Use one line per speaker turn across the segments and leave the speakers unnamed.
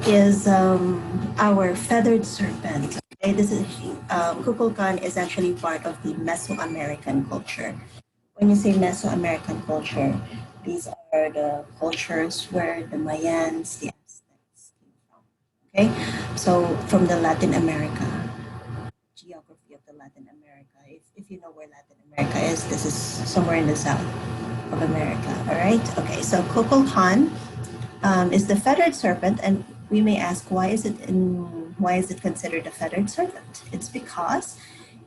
is our feathered serpent. Okay, this is Kukulkan is actually part of the Mesoamerican culture. When you say Mesoamerican culture, these are the cultures where the Mayans, the Aztecs came from. Okay, so from the Latin America geography of the Latin America. If you know where Latin America is, this is somewhere in the south of America. All right. Okay. So Kukulkan is the feathered serpent, and we may ask why is it considered a feathered serpent? It's because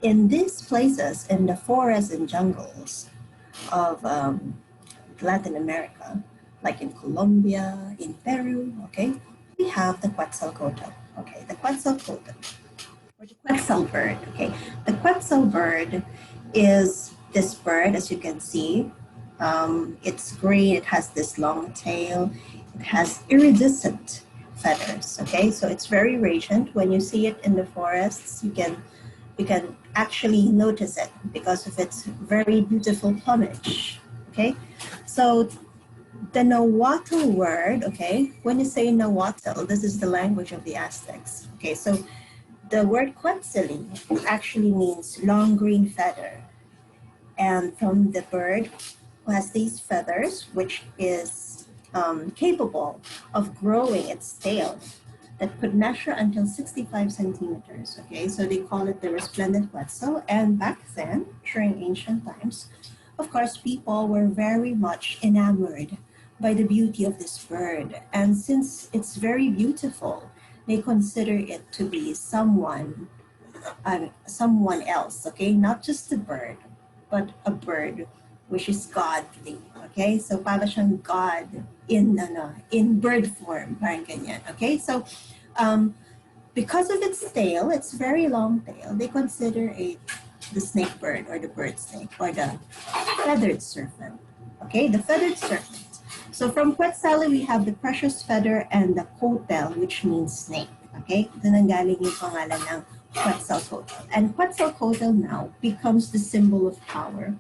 in these places, in the forests and jungles of Latin America, like in Colombia, in Peru, okay, we have the Quetzalcoatl. Okay, the Quetzalcoatl or the Quetzal bird. Okay, the Quetzal bird is this bird, as you can see. It's green. It has this long tail. It has iridescent feathers. Okay, so it's very radiant. When you see it in the forests, you can actually notice it because of its very beautiful plumage. Okay, so the Nahuatl word. Okay, when you say Nahuatl, this is the language of the Aztecs. Okay, so the word quetzali actually means long green feather, and from the bird who has these feathers, which is capable of growing its tail that could measure until 65 centimeters. Okay, so they call it the resplendent quetzal. And back then, during ancient times, of course, people were very much enamored by the beauty of this bird. And since it's very beautiful, they consider it to be someone else, okay? Not just a bird, but a bird which is godly, okay? So para siyang God in bird form, parang ganyan, okay? So because of its tail, its very long tail, they consider it the snake bird or the bird snake or the feathered serpent, okay? The feathered serpent. So from Quetzal, we have the precious feather and the coatel, which means snake, okay? Ito nanggaling yung pangalan ng Quetzalcoatl. And Quetzalcoatl now becomes the symbol of power,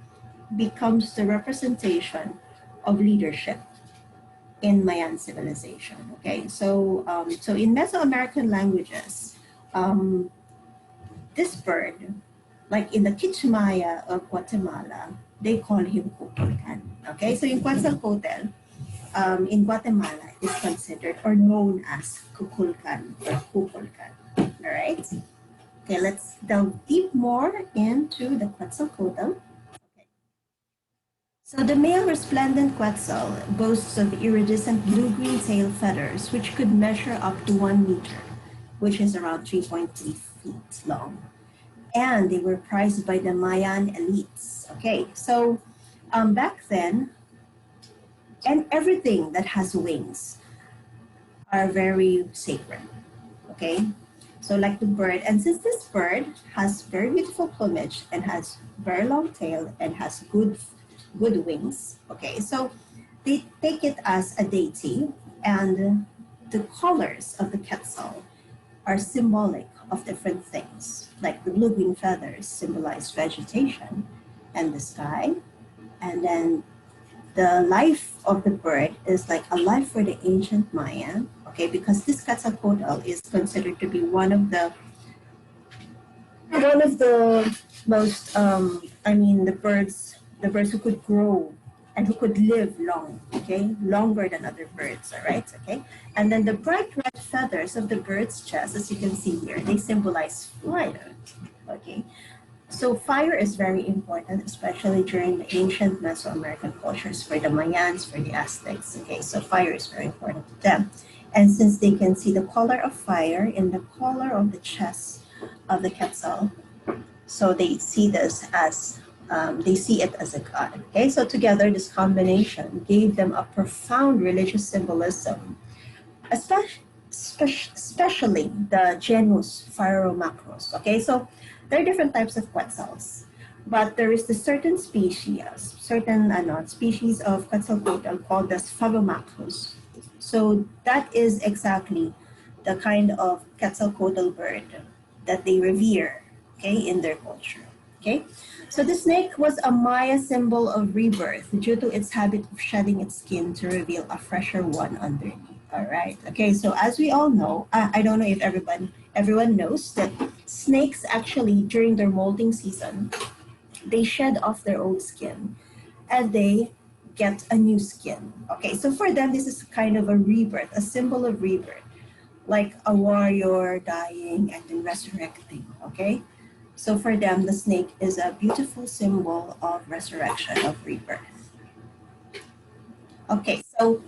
becomes the representation of leadership in Mayan civilization. Okay, so in Mesoamerican languages, this bird, like in the Kichmaya of Guatemala, they call him Kukulkan. Okay, so in Quetzalcoatl, in Guatemala, is considered or known as Kukulkan or Kukulkan. All right. Okay, let's delve deep more into the Quetzalcoatl. Okay. So the male resplendent Quetzal boasts of iridescent blue-green tail feathers, which could measure up to 1 meter, which is around 3.3 feet long. And they were prized by the Mayan elites. Okay, so back then, and everything that has wings are very sacred. Okay, so like the bird, and since this bird has very beautiful plumage and has very long tail and has good wings, okay, so they take it as a deity, and the colors of the quetzal are symbolic of different things. Like the blue green feathers symbolize vegetation and the sky, and then the life of the bird is like a life for the ancient Mayan, okay, because this Quetzalcoatl is considered to be one of the most, the birds who could grow and who could live long, okay, longer than other birds, all right, okay. And then the bright red feathers of the bird's chest, as you can see here, they symbolize fire, okay. So fire is very important, especially during the ancient Mesoamerican cultures for the Mayans, for the Aztecs. Okay, so fire is very important to them. And since they can see the color of fire in the color of the chest of the Quetzal, so they see this as, they see it as a god. Okay, so together this combination gave them a profound religious symbolism, especially the genus Phaeromacros. Okay, so there are different types of quetzals, but there is the certain species of Quetzalcoatl called the Phaeromacros. So that is exactly the kind of Quetzalcoatl bird that they revere, okay, in their culture. Okay, so the snake was a Maya symbol of rebirth due to its habit of shedding its skin to reveal a fresher one underneath. All right. Okay, so as we all know, I don't know if everyone knows that snakes actually during their molting season, they shed off their old skin and they get a new skin. Okay, so for them, this is kind of a rebirth, a symbol of rebirth, like a warrior dying and then resurrecting. Okay, so for them, the snake is a beautiful symbol of resurrection, of rebirth. Okay, so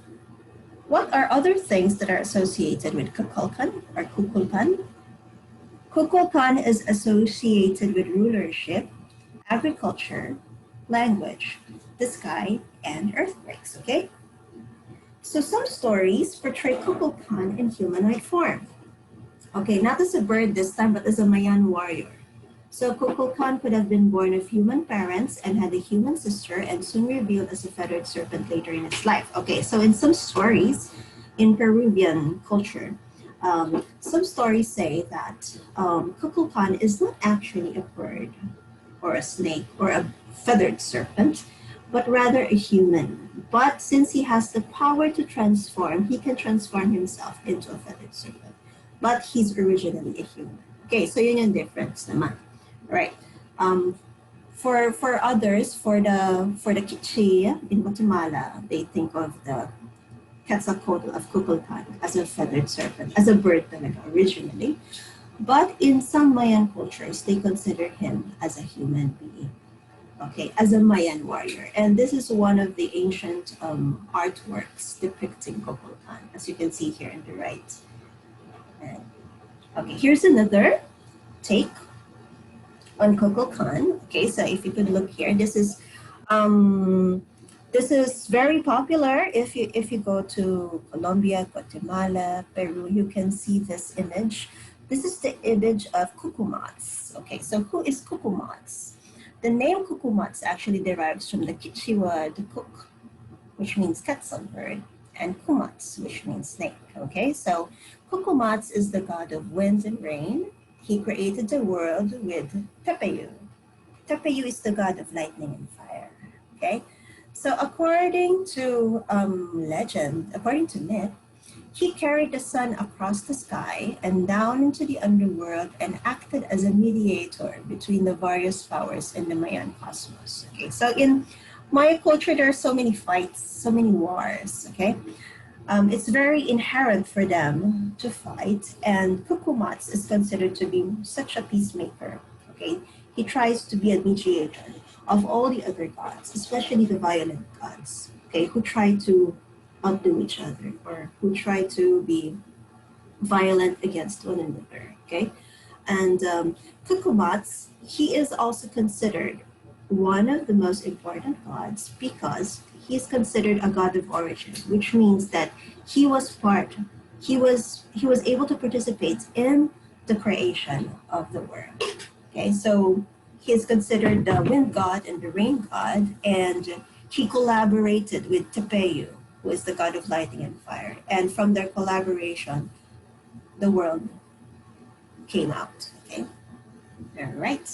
what are other things that are associated with Kukulkan or Kukulkan? Kukulkan is associated with rulership, agriculture, language, the sky, and earthquakes, okay? So some stories portray Kukulkan in humanoid form. Okay, not as a bird this time, but as a Mayan warrior. So Kukulkan could have been born of human parents and had a human sister and soon revealed as a feathered serpent later in its life. Okay, so in some stories, in Peruvian culture, some stories say that Kukulkan is not actually a bird or a snake or a feathered serpent, but rather a human. But since he has the power to transform, he can transform himself into a feathered serpent. But he's originally a human. Okay, so yun yung difference naman. Right. For others, for the Kichi in Guatemala, they think of the Quetzalcoatl of Kukulkan as a feathered serpent, as a bird talaga originally. But in some Mayan cultures, they consider him as a human being, okay, as a Mayan warrior. And this is one of the ancient artworks depicting Kukulkan, as you can see here on the right. Okay, here's another take on Kukulkan. Okay, so if you could look here, this is very popular. If you go to Colombia, Guatemala, Peru, you can see this image. This is the image of Kukumats. Okay, so who is Kukumats? The name Kukumats actually derives from the Kichi word kuk, which means quetzal bird, and kumats, which means snake. Okay, so Kukumats is the god of wind and rain. He created the world with Tepeyu. Tepeyu is the god of lightning and fire. Okay, so according to legend, according to myth, he carried the sun across the sky and down into the underworld and acted as a mediator between the various powers in the Mayan cosmos. Okay, so in Maya culture, there are so many fights, so many wars. Okay, it's very inherent for them to fight, and Kukumats is considered to be such a peacemaker. Okay, he tries to be a mediator of all the other gods, especially the violent gods. Okay, who try to outdo each other or who try to be violent against one another. Okay, and Kukumats, he is also considered one of the most important gods because he is considered a god of origin, which means that he was able to participate in the creation of the world. Okay, so he is considered the wind god and the rain god, and he collaborated with Tepeyu, who is the god of lightning and fire. And from their collaboration, the world came out. Okay, all right.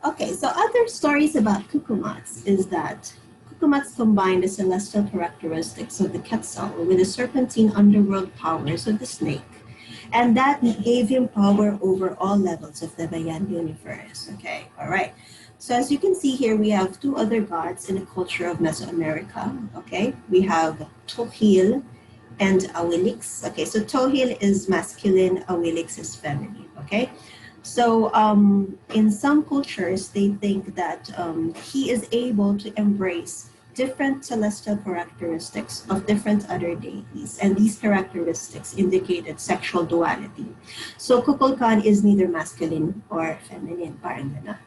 Okay, so other stories about Kukumats is that Kukumats combined the celestial characteristics of the Quetzal with the serpentine underworld powers of the snake, and that gave him power over all levels of the Mayan universe. Okay, all right. So as you can see here, we have two other gods in the culture of Mesoamerica. Okay, we have Tohil and Awilix. Okay, so Tohil is masculine, Awilix is feminine. Okay, so in some cultures, they think that he is able to embrace different celestial characteristics of different other deities, and these characteristics indicated sexual duality. So Kukulkan is neither masculine or feminine, parang ganun.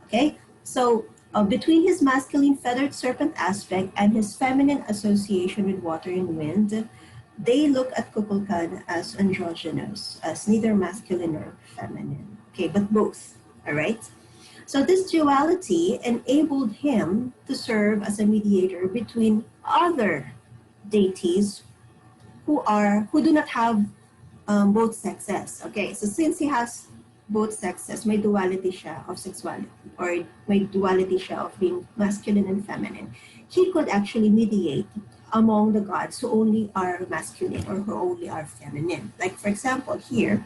Okay, so between his masculine feathered serpent aspect and his feminine association with water and wind, they look at Kukulkan as androgynous, as neither masculine nor feminine. Okay, but both, all right? So this duality enabled him to serve as a mediator between other deities who do not have both sexes. Okay, so since he has both sexes, may duality siya of sexuality, or may duality siya of being masculine and feminine. He could actually mediate among the gods who only are masculine or who only are feminine. Like for example, here,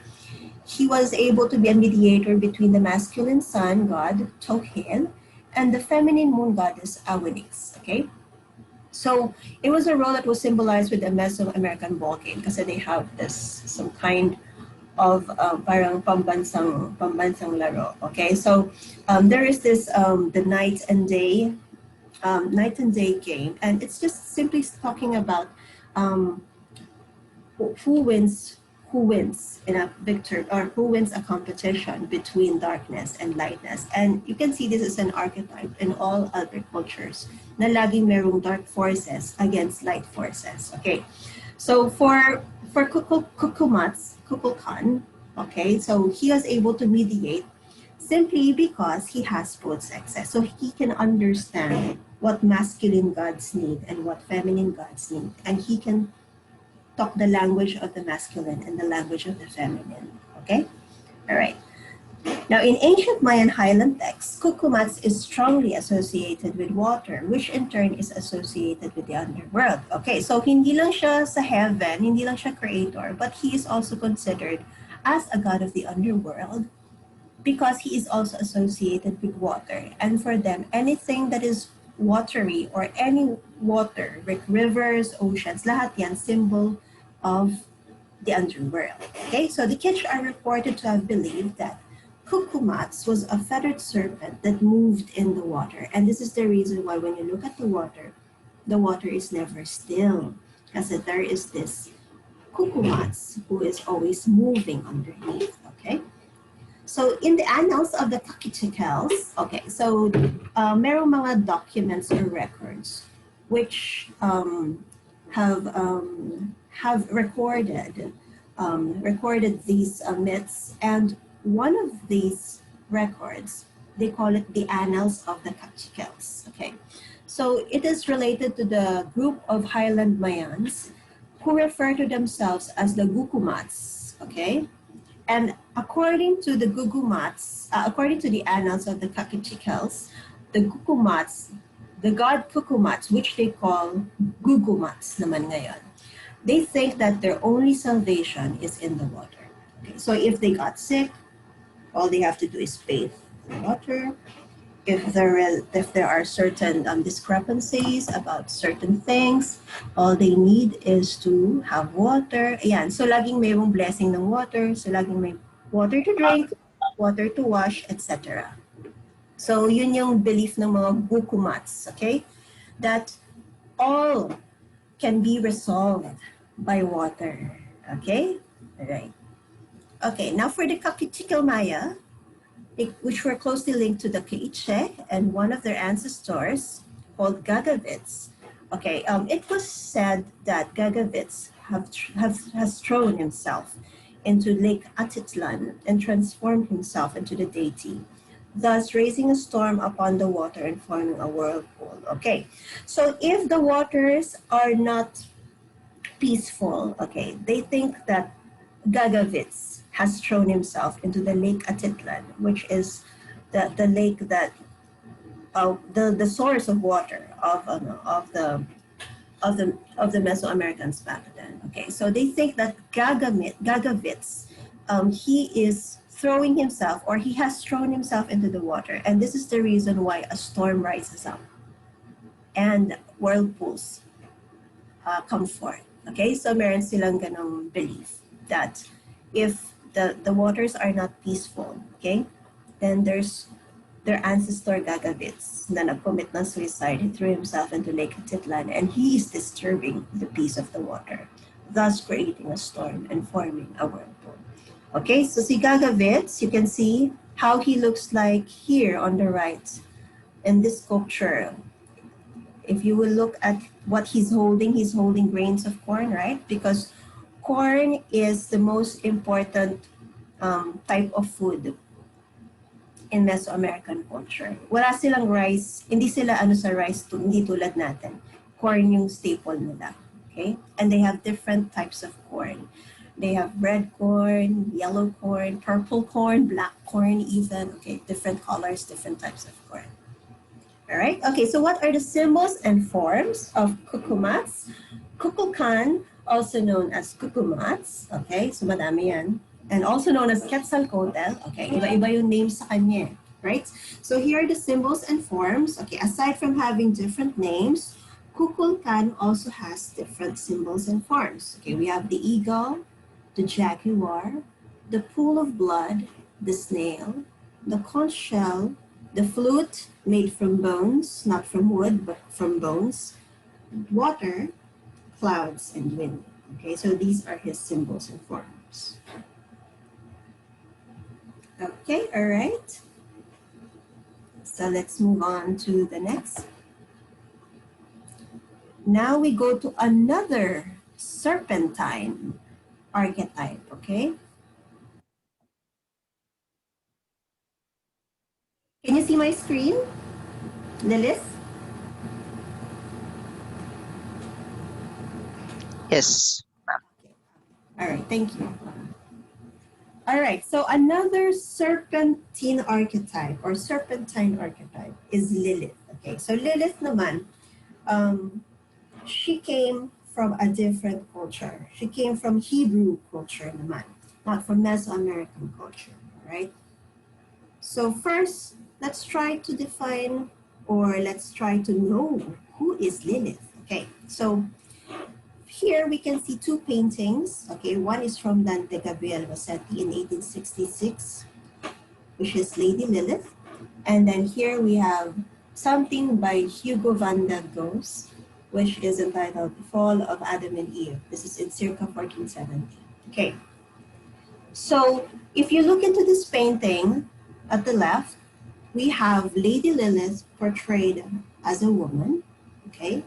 he was able to be a mediator between the masculine sun god, Tokhel, and the feminine moon goddess, Awinix, okay? So it was a role that was symbolized with the Mesoamerican ball game because they have this, some kind of parang pambansang laro, okay? So there is this, the night and day game, and it's just simply talking about um, who wins in a victory, or who wins a competition between darkness and lightness. And you can see this is an archetype in all other cultures na laging merong dark forces against light forces. Okay, so for Kukulkan, okay, so he was able to mediate simply because he has both sexes, so he can understand what masculine gods need and what feminine gods need, and he can talk the language of the masculine and the language of the feminine. Okay? All right. Now, in ancient Mayan highland texts, Kukumats is strongly associated with water, which in turn is associated with the underworld. Okay, so hindi lang siya sa heaven, hindi lang siya creator, but he is also considered as a god of the underworld because he is also associated with water. And for them, anything that is watery or any water, like rivers, oceans, lahat yan, symbol of the underworld. Okay, so the Kitch are reported to have believed that Kukumats was a feathered serpent that moved in the water. And this is the reason why when you look at the water is never still. Because there is this Kukumats who is always moving underneath, okay? So in the annals of the Kakicticals, okay, so merong mga documents or records which have recorded these myths, and one of these records, they call it the Annals of the Kakicticals. Okay, so it is related to the group of highland Mayans who refer to themselves as the Gukumats. Okay. And according to the Gugumats, according to the annals of the Kakicticals, the Gugumats, the god Kukumats, which they call Gugumats naman ngayon, they think that their only salvation is in the water. Okay, so if they got sick, all they have to do is bathe in water. If there are certain discrepancies about certain things, all they need is to have water. Ayan, so laging mayroong blessing ng water, so laging may water to drink, water to wash, etc. So yun yung belief ng mga Gukumats, okay? That all can be resolved by water, okay? All right. Okay, now for the Kakictical Maya, which were closely linked to the Keiche and one of their ancestors called Gagavits. Okay, it was said that Gagavits has thrown himself into Lake Atitlan and transformed himself into the deity, thus raising a storm upon the water and forming a whirlpool. Okay, so if the waters are not peaceful, okay, they think that Gagavits has thrown himself into the Lake Atitlan, which is the lake that the source of water of the Mesoamericans back then. Okay, so they think that Gagavits, he is throwing himself, or he has thrown himself into the water, and this is the reason why a storm rises up and whirlpools come forth. Okay, so meron silang ganong belief that if the waters are not peaceful, okay, then there's their ancestor Gagavits na nag-commit ng suicide. He threw himself into Lake Atitlan, and he is disturbing the peace of the water, thus creating a storm and forming a whirlpool. Okay, so si Gagavits, you can see how he looks like here on the right in this sculpture. If you will look at what he's holding grains of corn, right? Because corn is the most important type of food in Mesoamerican culture. Wala silang rice, hindi sila sa rice, hindi tulad natin. Corn yung staple nila, okay? And they have different types of corn. They have red corn, yellow corn, purple corn, black corn even. Okay, different colors, different types of corn. All right, okay, so what are the symbols and forms of kukumats? Kukulkan, also known as kukumats, okay, so madami yan. And also known as Quetzalcoatl, okay, iba-iba yung names sa kanya, right? So here are the symbols and forms, okay, aside from having different names, Kukulkan also has different symbols and forms. Okay, we have the eagle, the jaguar, the pool of blood, the snail, the conch shell, the flute made from bones, not from wood, but from bones, water, clouds, and wind. Okay, so these are his symbols and forms. Okay, all right. So let's move on to the next. Now we go to another serpentine archetype, okay? Can you see my screen, Lilith?
Yes.
All right, thank you. All right, so another serpentine archetype or serpentine archetype is Lilith. Okay, so Lilith naman, she came from a different culture. She came from Hebrew culture naman, not from Mesoamerican culture, all right? So first, let's try to define or let's try to know who is Lilith. Okay, so here we can see two paintings. Okay, one is from Dante Gabriel Rossetti in 1866, which is Lady Lilith. And then here we have something by Hugo van der Goes, which is entitled Fall of Adam and Eve. This is in circa 1470. Okay, so if you look into this painting at the left, we have Lady Lilith portrayed as a woman, okay?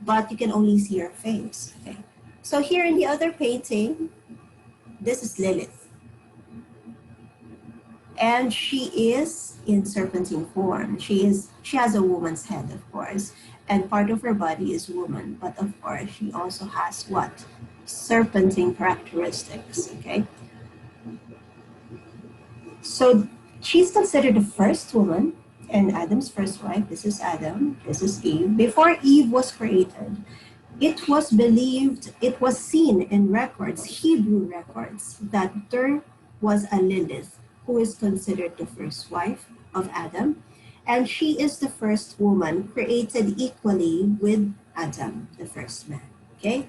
But you can only see her face, okay? So here in the other painting, this is Lilith. And she is in serpentine form. She has a woman's head, of course, and part of her body is woman, but of course she also has what? Serpentine characteristics, okay? So she's considered the first woman and Adam's first wife. This is Adam, this is Eve. Before Eve was created, it was believed, it was seen in records, Hebrew records, that there was a Lilith who is considered the first wife of Adam. And she is the first woman created equally with Adam, the first man, okay?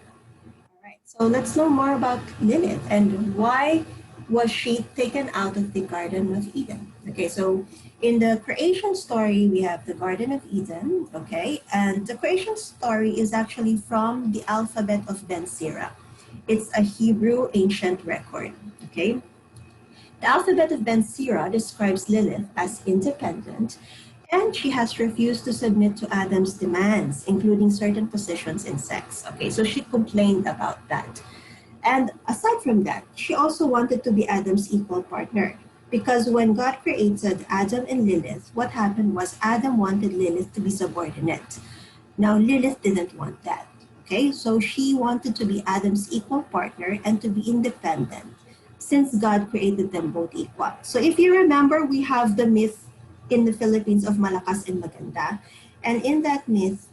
All right, so let's know more about Lilith and why was she taken out of the Garden of Eden. Okay, so in the creation story, we have the Garden of Eden, okay? And the creation story is actually from the alphabet of Ben Sira. It's a Hebrew ancient record, okay? The alphabet of Ben Sira describes Lilith as independent, and she has refused to submit to Adam's demands, including certain positions in sex. Okay, so she complained about that. And aside from that, she also wanted to be Adam's equal partner. Because when God created Adam and Lilith, what happened was Adam wanted Lilith to be subordinate. Now, Lilith didn't want that. Okay, so she wanted to be Adam's equal partner and to be independent since God created them both equal. So if you remember, we have the myth in the Philippines of Malakas and Maganda. And in that myth,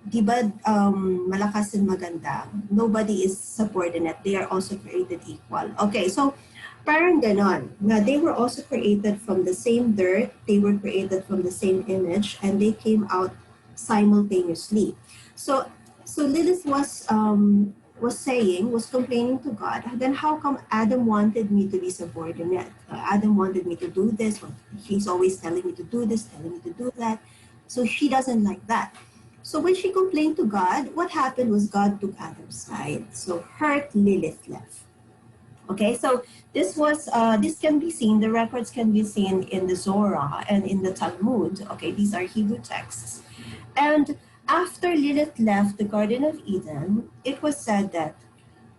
di ba, malakas and maganda, nobody is subordinate. They are also created equal. Okay, so parang ganon. Na they were also created from the same dirt. They were created from the same image, and they came out simultaneously. So Lilith was complaining to God. Then how come Adam wanted me to be subordinate? Adam wanted me to do this. He's always telling me to do this, telling me to do that. So she doesn't like that. So when she complained to God, what happened was God took Adam's side. So hurt Lilith left. Okay, so this can be seen, the records can be seen in the Zohar and in the Talmud. Okay, these are Hebrew texts. And after Lilith left the Garden of Eden, it was said that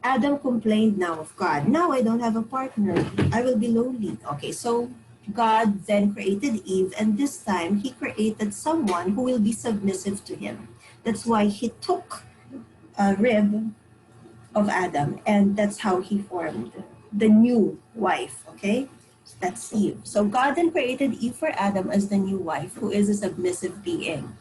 Adam complained now of God. Now I don't have a partner. I will be lonely. Okay, so God then created Eve, and this time he created someone who will be submissive to him. That's why he took a rib of Adam, and that's how he formed the new wife, okay? That's Eve. So God then created Eve for Adam as the new wife, who is a submissive being.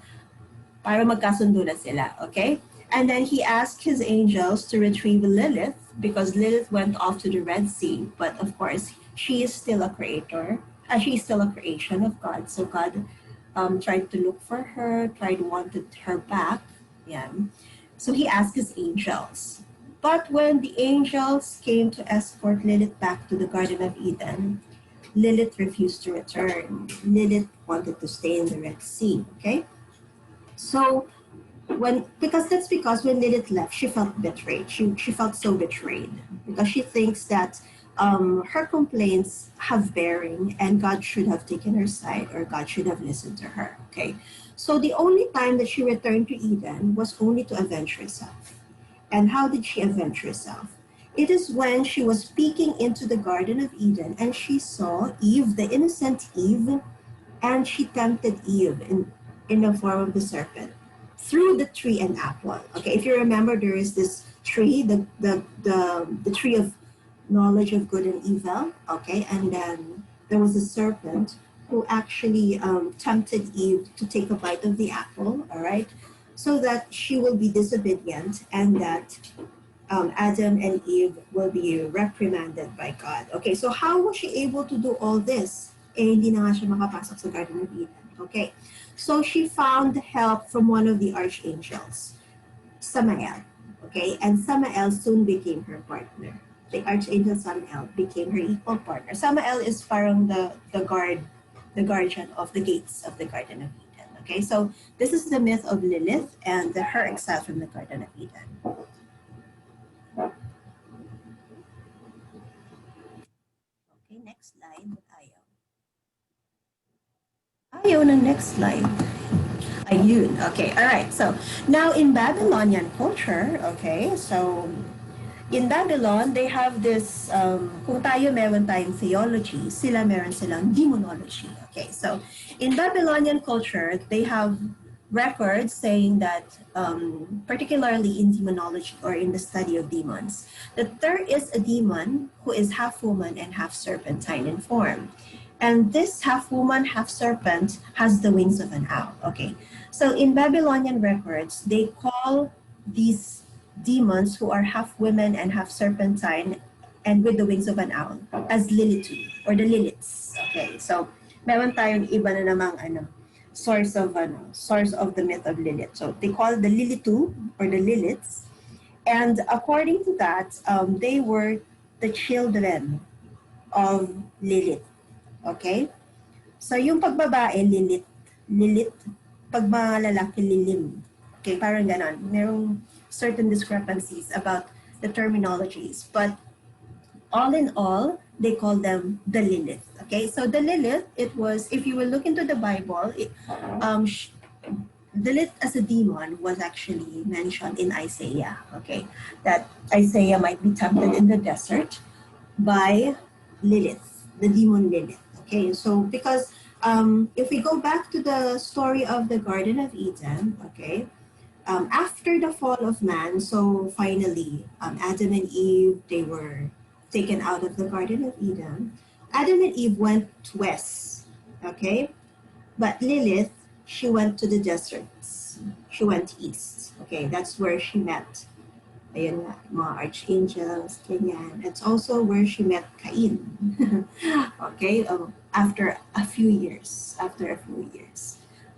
Para magkasundo na sila, okay? And then he asked his angels to retrieve Lilith because Lilith went off to the Red Sea. But of course, she is still a creator. She's still a creation of God. So God tried to look for her, wanted her back. Yeah. So he asked his angels. But when the angels came to escort Lilith back to the Garden of Eden, Lilith refused to return. Lilith wanted to stay in the Red Sea, okay? So because when Lilith left, she felt betrayed. She felt so betrayed because she thinks that her complaints have bearing and God should have taken her side or God should have listened to her. Okay, so the only time that she returned to Eden was only to avenge herself. And how did she avenge herself? It is when she was peeking into the Garden of Eden and she saw Eve, the innocent Eve, and she tempted Eve in the form of the serpent through the tree and apple. Okay, if you remember, there is this tree, the tree of knowledge of good and evil. Okay, and then there was a serpent who actually tempted Eve to take a bite of the apple. All right, so that she will be disobedient and that Adam and Eve will be reprimanded by God. Okay, so how was she able to do all this? Eh, hindi na nga siya makapasok sa Garden of Eden. Okay, so she found help from one of the archangels, Samael. Okay, and Samael soon became her partner. The archangel Samael became her equal partner. Samael is parang the guardian of the gates of the Garden of Eden. Okay, so this is the myth of Lilith and her exile from the Garden of Eden. Okay, next slide. Ayaw ng next slide. Ayun. Okay, all right. So now in Babylonian culture, okay, so in Babylon, they have this, kung tayo meron tayong theology, sila meron silang demonology. Okay, so in Babylonian culture, they have records saying that, particularly in demonology or in the study of demons, that there is a demon who is half woman and half serpentine in form. And this half woman, half serpent has the wings of an owl. Okay, so in Babylonian records, they call these demons who are half women and half serpentine and with the wings of an owl as Lilith or the Liliths. Okay, so meron tayong iba na namang source of the myth of Lilith. So they call it the Lilitu or the Liliths, and according to that, they were the children of Lilith. Okay, so yung pagbabae Lilith, pag mga lalaki Lilim. Okay, parang ganon. Merong certain discrepancies about the terminologies, but all in all, they call them the Lilith. Okay, so the Lilith, it was, if you will look into the Bible, Lilith as a demon was actually mentioned in Isaiah. Okay, that Isaiah might be tempted in the desert by Lilith, the demon Lilith. Okay, so because if we go back to the story of the Garden of Eden, okay, after the fall of man, so finally, Adam and Eve, they were taken out of the Garden of Eden. Adam and Eve went west, okay? But Lilith, she went to the deserts. She went east, okay? That's where she met, ayun nga, mga archangels, ganyan. It's also where she met Cain, okay? After a few years.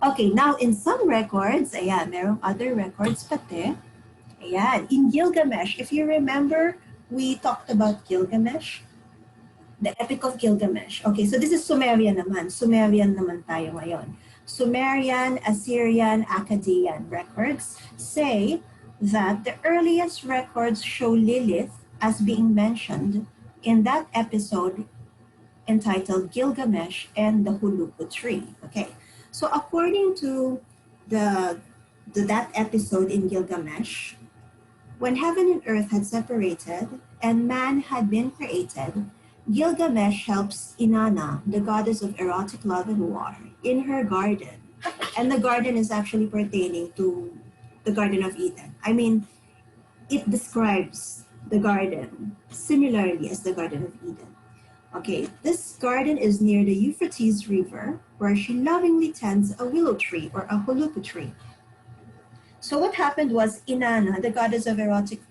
Okay, now in some records, ayan, merong other records pati. Ayan, in Gilgamesh, if you remember, we talked about Gilgamesh, the Epic of Gilgamesh. Okay, so this is Sumerian naman. Sumerian naman tayo ngayon. Sumerian, Assyrian, Akkadian records say that the earliest records show Lilith as being mentioned in that episode entitled Gilgamesh and the Huluku tree. Okay, so according to that episode in Gilgamesh, when heaven and earth had separated and man had been created, Gilgamesh helps Inanna, the goddess of erotic love and war, in her garden. And the garden is actually pertaining to the Garden of Eden. I mean, it describes the garden, similarly as the Garden of Eden. Okay, this garden is near the Euphrates River, where she lovingly tends a willow tree or a hulupu tree. So what happened was Inanna, the goddess of erotic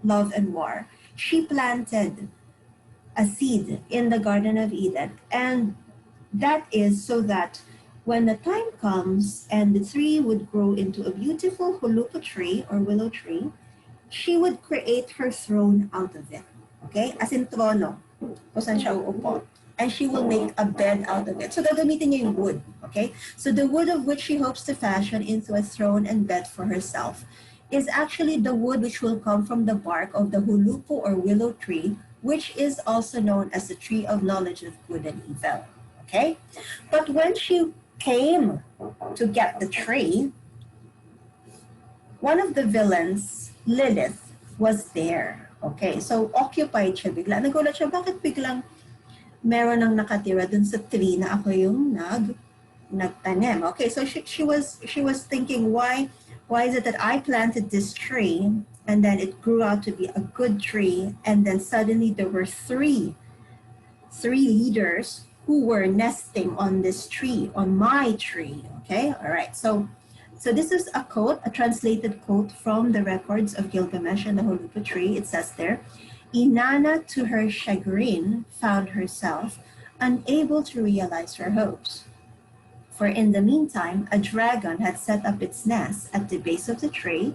love and war, she planted a seed in the Garden of Eden, and that is so that when the time comes and the tree would grow into a beautiful hulupu tree or willow tree, she would create her throne out of it. Okay? As in trono, kung saan siya uupo. And she will make a bed out of it. So gagamitin niya yung wood. Okay? So the wood of which she hopes to fashion into a throne and bed for herself is actually the wood which will come from the bark of the hulupu or willow tree, which is also known as the tree of knowledge of good and evil. Okay? But when she came to get the tree, one of the villains, Lilith, was there. Okay, so occupied siya bigla. Nagulat siya, bakit biglang meron ng nakatira dun sa tree na ako yung nagtanim? Okay, so she was thinking, why is it that I planted this tree and then it grew out to be a good tree, and then suddenly there were three leaders who were nesting on this tree, on my tree. Okay, all right, so this is a quote, a translated quote from the records of Gilgamesh and the hulupu tree. It says there, Inanna, to her chagrin, found herself unable to realize her hopes. For in the meantime, a dragon had set up its nest at the base of the tree,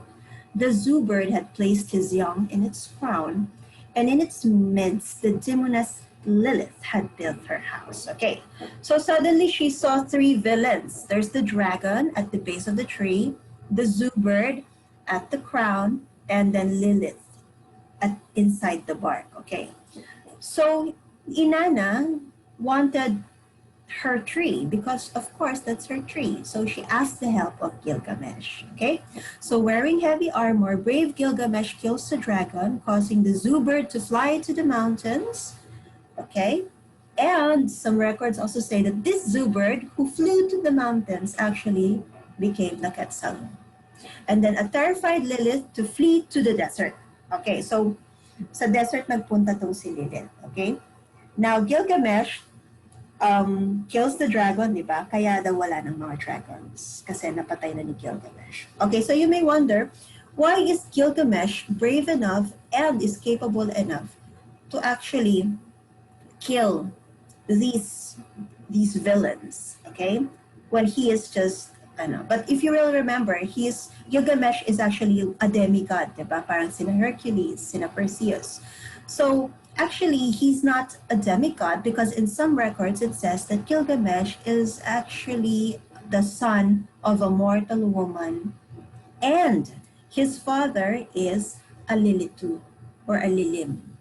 the zoo bird had placed his young in its crown, and in its midst the demoness Lilith had built her house. Okay, so suddenly she saw three villains. There's the dragon at the base of the tree, the zoo bird at the crown, and then Lilith inside the bark. Okay, so Inanna wanted her tree because of course that's her tree. So she asked the help of Gilgamesh. Okay, so wearing heavy armor, brave Gilgamesh kills the dragon, causing the zoo bird to fly to the mountains. Okay, and some records also say that this zoo bird who flew to the mountains actually became the Quetzal. And then a terrified Lilith to flee to the desert. Okay, so sa desert nagpunta tong si Lilith. Okay, now Gilgamesh kills the dragon, di ba? Kaya daw wala ng mga dragons kasi napatay na ni Gilgamesh. Okay, so you may wonder, why is Gilgamesh brave enough and is capable enough to actually kill these villains, okay? When he is just, but if you will remember, Gilgamesh is actually a demigod, diba? Parang sina Hercules, sina Perseus. So actually, he's not a demigod because in some records it says that Gilgamesh is actually the son of a mortal woman, and his father is a Lilitu or a Lilim.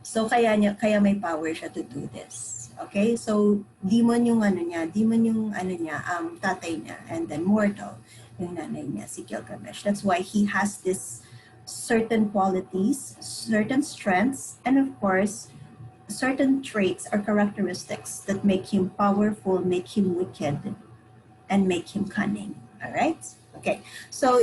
So kaya may power siya to do this. Okay? So demon yung tatay niya, and then mortal yung nanay niya, si Gilgamesh. That's why he has this certain qualities, certain strengths, and of course, certain traits or characteristics that make him powerful, make him wicked, and make him cunning. All right? Okay. So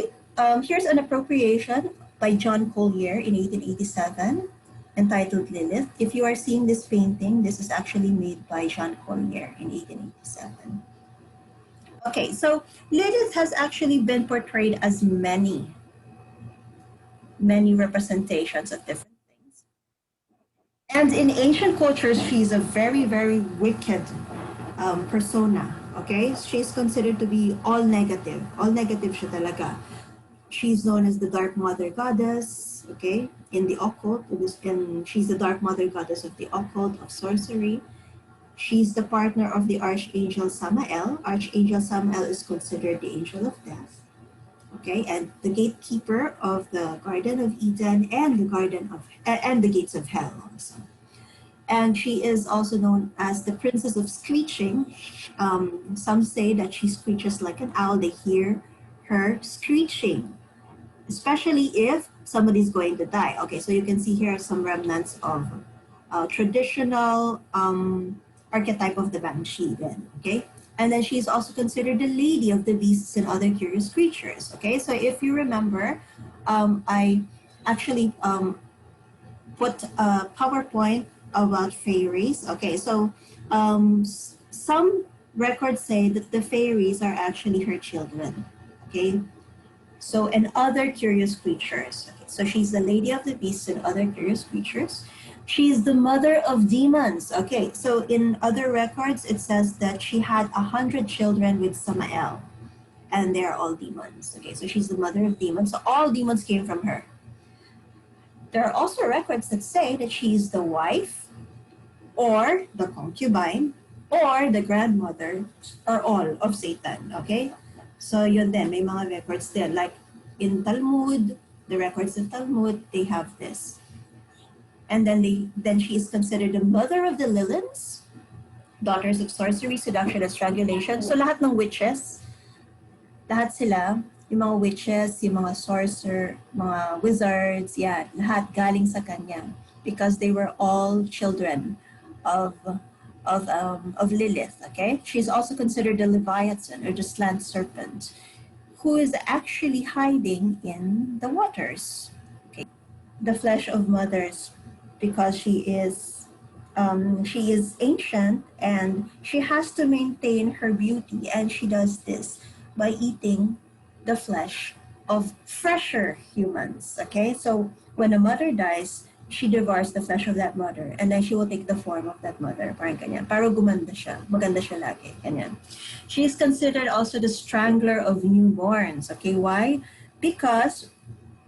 here's an appropriation by John Collier in 1887. Entitled Lilith. If you are seeing this painting, this is actually made by Jean Collier in 1887. Okay, so Lilith has actually been portrayed as many representations of different things. And in ancient cultures, she's a very, very wicked persona, okay? She's considered to be all negative siya talaga. She's known as the Dark Mother Goddess, okay, in the occult, and she's the Dark Mother Goddess of the occult, of sorcery. She's the partner of the Archangel Samael. Archangel Samael is considered the angel of death, okay, and the gatekeeper of the Garden of Eden and the gates of hell also. And she is also known as the Princess of Screeching. Some say that she screeches like an owl. They hear her screeching, especially if somebody's going to die. Okay, so you can see here some remnants of traditional archetype of the Banshee then, okay? And then she's also considered the lady of the beasts and other curious creatures, okay? So if you remember, I actually put a PowerPoint about fairies. Okay, so some records say that the fairies are actually her children. Okay, so and other curious creatures. Okay, so she's the lady of the beasts and other curious creatures. She's the mother of demons. Okay, so in other records it says that she had 100 children with Samael, and they're all demons. Okay, so she's the mother of demons. So all demons came from her. There are also records that say that she's the wife or the concubine or the grandmother or all of Satan. Okay? So yun din, may mga records din. Like in Talmud, the records of Talmud, they have this. And then she is considered the mother of the Liliths, daughters of sorcery, seduction, and strangulation. So lahat ng witches, lahat sila, yung mga witches, yung mga sorcerer, mga wizards, yeah, lahat galing sa kanya because they were all children of Lilith. Okay, she's also considered the Leviathan or the slant serpent, who is actually hiding in the waters. Okay, the flesh of mothers, because she is ancient and she has to maintain her beauty, and she does this by eating the flesh of fresher humans. Okay, so when a mother dies, she devours the flesh of that mother, and then she will take the form of that mother. Parang ganyan. Para gumanda siya. Maganda siya lagi. Ganyan. She is considered also the strangler of newborns. Okay, why? Because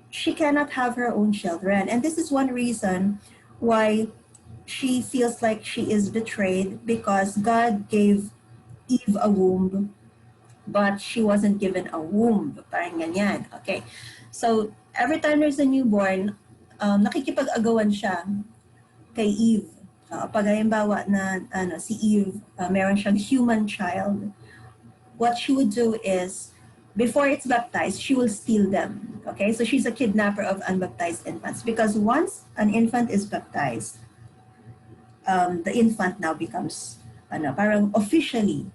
she cannot have her own children. And this is one reason why she feels like she is betrayed, because God gave Eve a womb, but she wasn't given a womb. Parang ganyan. Okay. So every time there's a newborn, nakikipag-agawan siya kay Eve. Pag halimbawa na si Eve, meron siyang human child, what she would do is, before it's baptized, she will steal them. Okay, so she's a kidnapper of unbaptized infants, because once an infant is baptized, the infant now becomes parang officially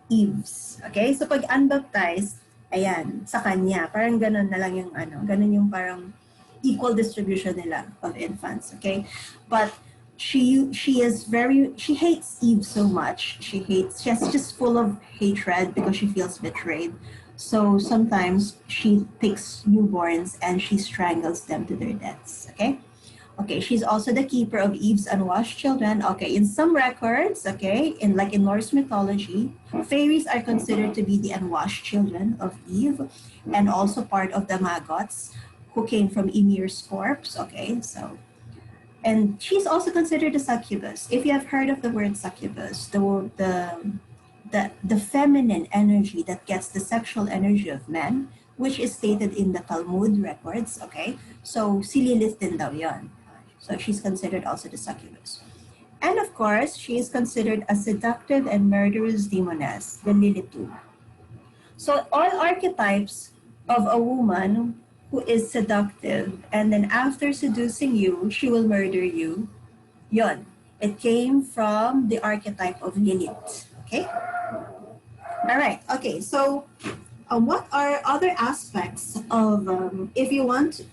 Eve's. Okay, so pag unbaptized, ayan, sa kanya, parang ganun na lang yung ganun yung parang equal distribution nila of infants. Okay, but she hates Eve so much. She's just full of hatred because she feels betrayed. So sometimes she takes newborns and she strangles them to their deaths. Okay. Okay, she's also the keeper of Eve's unwashed children. Okay, in some records, okay, in Norse mythology, fairies are considered to be the unwashed children of Eve, and also part of the Magots, who came from Ymir's corpse. Okay, so, and she's also considered a succubus. If you have heard of the word succubus, the feminine energy that gets the sexual energy of men, which is stated in the Talmud records. Okay, so si Lilith din daw yon. So she's considered also the succubus. And of course, she is considered a seductive and murderous demoness, the Lilith. So all archetypes of a woman who is seductive, and then after seducing you, she will murder you. Yon. It came from the archetype of Lilith. Okay? All right. Okay. So what are other aspects of if you want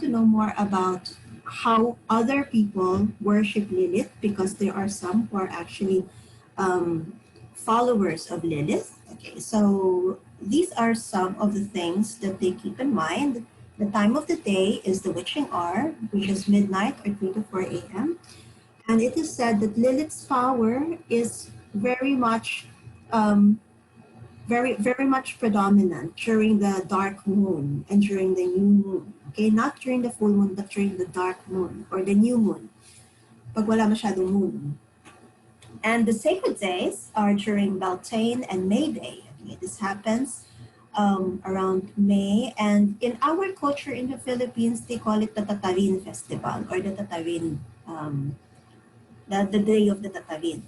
to know more about how other people worship Lilith, because there are some who are actually followers of Lilith. Okay, so these are some of the things that they keep in mind. The time of the day is the witching hour, which is midnight or 3 to 4 a.m. And it is said that Lilith's power is very much very much predominant during the dark moon and during the new moon. Okay, not during the full moon, but during the dark moon or the new moon. Pag wala masyadong moon. And the sacred days are during Beltane and May Day. Okay, this happens around May. And in our culture in the Philippines, they call it the Tatawin Festival, or the Tatawin, the day of the Tatawin.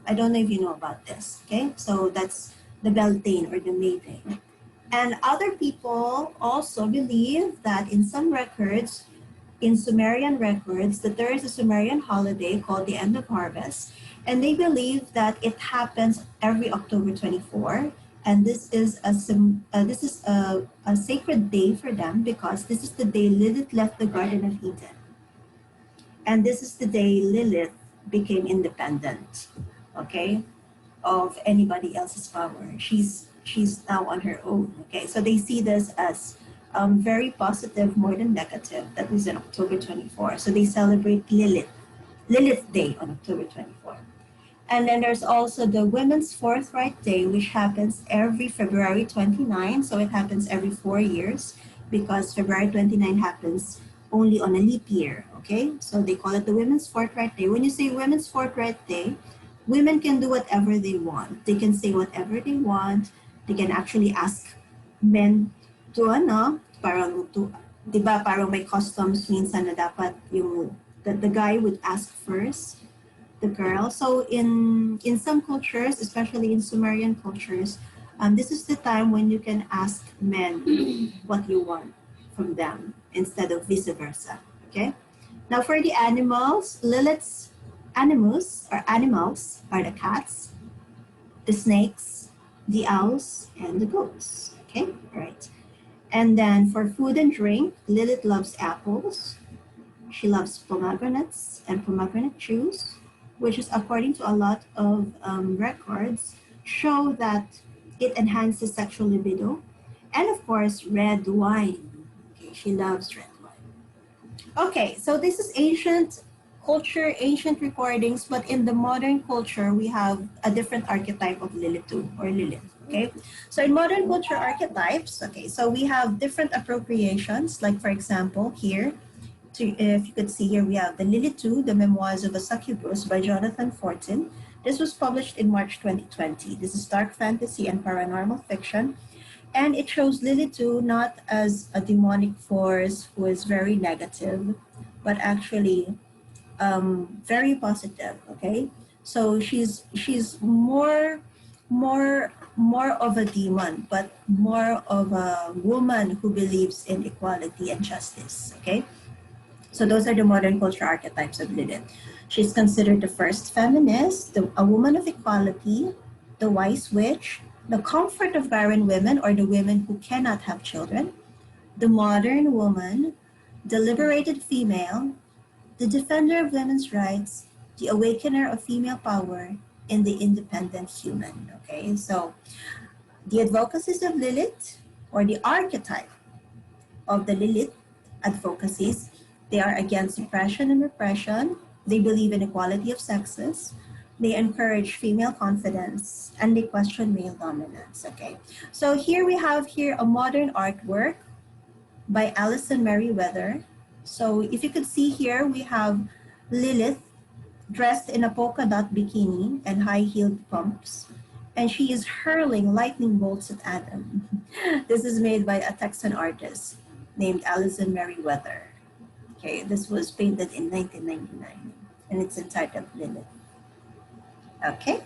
I don't know if you know about this. Okay, so that's the Beltane or the May Day. And other people also believe that in some records, in Sumerian records, that there is a Sumerian holiday called the End of Harvest. And they believe that it happens every October 24. And this is a sacred day for them, because this is the day Lilith left the Garden of Eden. And this is the day Lilith became independent, okay, of anybody else's power. She's now on her own, okay? So they see this as very positive more than negative. That was on October 24. So they celebrate Lilith Day on October 24. And then there's also the Women's Forthright Day, which happens every February 29. So it happens every 4 years because February 29 happens only on a leap year, okay? So they call it the Women's Forthright Day. When you say Women's Forthright Day, women can do whatever they want. They can say whatever they want. They can actually ask men to parang to, di ba, parang may customs minsan na dapat yung, the guy would ask first the girl. So in some cultures, especially in Sumerian cultures, this is the time when you can ask men what you want from them instead of vice versa. Okay. Now for the animals, Lilith's animals are the cats, the snakes, the owls, and the goats. Okay. All right. And then for food and drink, Lilith loves apples. She loves pomegranates and pomegranate juice, which is according to a lot of records, show that it enhances sexual libido. And of course, red wine. Okay, she loves red wine. Okay, so this is ancient culture, ancient recordings, but in the modern culture, we have a different archetype of Lilith too, or Lilith. Okay, so in modern culture archetypes, okay, so we have different appropriations, like for example, here, if you could see here, we have the Lilith 2, The Memoirs of a Succubus by Jonathan Fortin. This was published in March 2020. This is dark fantasy and paranormal fiction. And it shows Lilith 2 not as a demonic force who is very negative, but actually very positive, okay? So she's more of a demon, but more of a woman who believes in equality and justice, okay? So those are the modern culture archetypes of Lilith. She's considered the first feminist, a woman of equality, the wise witch, the comfort of barren women or the women who cannot have children, the modern woman, the liberated female, the defender of women's rights, the awakener of female power, and the independent human. Okay, so the advocacies of Lilith, or the archetype of the Lilith advocacies, they are against oppression and repression. They believe in equality of sexes. They encourage female confidence, and they question male dominance. Okay, so here we have here a modern artwork by Alison Merriweather. So if you could see here, we have Lilith dressed in a polka dot bikini and high-heeled pumps, and she is hurling lightning bolts at Adam. This is made by a Texan artist named Alison Merriweather. Okay, this was painted in 1999, and it's entitled Lilith. Okay.